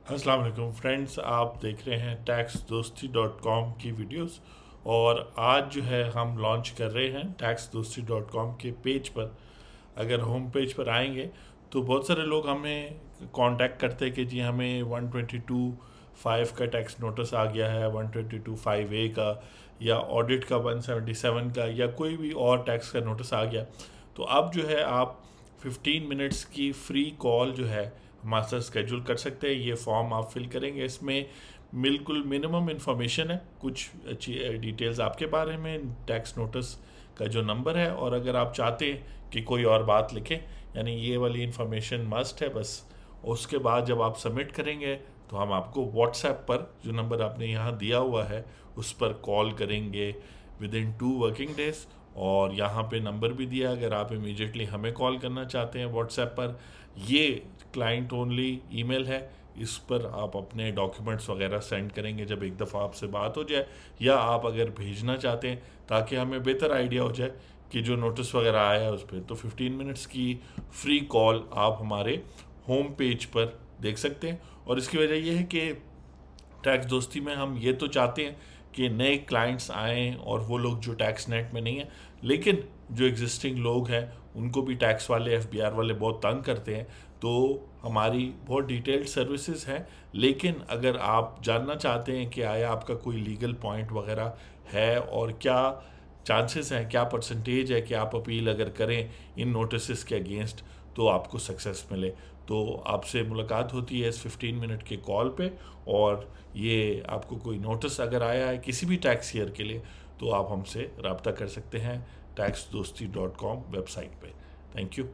अस्सलाम वालेकुम फ्रेंड्स, आप देख रहे हैं taxdosti.com की वीडियोस। और आज जो है हम लॉन्च कर रहे हैं taxdosti.com के पेज पर। अगर होम पेज पर आएंगे तो बहुत सारे लोग हमें कांटेक्ट करते हैं कि जी हमें 122(5) का टैक्स नोटिस आ गया है, 122(5)(a) का, या ऑडिट का 177 का, या कोई भी और टैक्स का नोटिस आ गया। तो अब जो है आप 15 मिनट्स की फ्री कॉल जो है हमारे साथ स्केड्यूल कर सकते हैं। ये फॉर्म आप फिल करेंगे, इसमें बिल्कुल मिनिमम इन्फॉर्मेशन है, कुछ अच्छी डिटेल्स आपके बारे में, टैक्स नोटिस का जो नंबर है, और अगर आप चाहते हैं कि कोई और बात लिखें, यानी ये वाली इन्फॉर्मेशन मस्ट है बस। उसके बाद जब आप सबमिट करेंगे तो हम आपको व्हाट्सएप पर, जो नंबर आपने यहाँ दिया हुआ है, उस पर कॉल करेंगे विद इन 2 वर्किंग डेज। और यहाँ पे नंबर भी दिया, अगर आप इमीडिएटली हमें कॉल करना चाहते हैं व्हाट्सएप पर। ये क्लाइंट ओनली ईमेल है, इस पर आप अपने डॉक्यूमेंट्स वगैरह सेंड करेंगे जब एक दफ़ा आपसे बात हो जाए, या आप अगर भेजना चाहते हैं ताकि हमें बेहतर आइडिया हो जाए कि जो नोटिस वगैरह आया है उस पर। तो 15 मिनट्स की फ्री कॉल आप हमारे होम पेज पर देख सकते हैं। और इसकी वजह यह है कि टैक्स दोस्ती में हम ये तो चाहते हैं कि नए क्लाइंट्स आएँ, और वो लोग जो टैक्स नेट में नहीं हैं, लेकिन जो एग्जिस्टिंग लोग हैं उनको भी टैक्स वाले, एफबीआर वाले बहुत तंग करते हैं। तो हमारी बहुत डिटेल्ड सर्विसेज हैं, लेकिन अगर आप जानना चाहते हैं कि आया आपका कोई लीगल पॉइंट वगैरह है, और क्या चांसेस हैं, क्या परसेंटेज है कि आप अपील अगर करें इन नोटिस के अगेंस्ट तो आपको सक्सेस मिले, तो आपसे मुलाकात होती है इस 15 मिनट के कॉल पे। और ये आपको कोई नोटिस अगर आया है किसी भी टैक्स ईयर के लिए तो आप हमसे रब्ता कर सकते हैं taxdosti.com वेबसाइट पे। Thank you.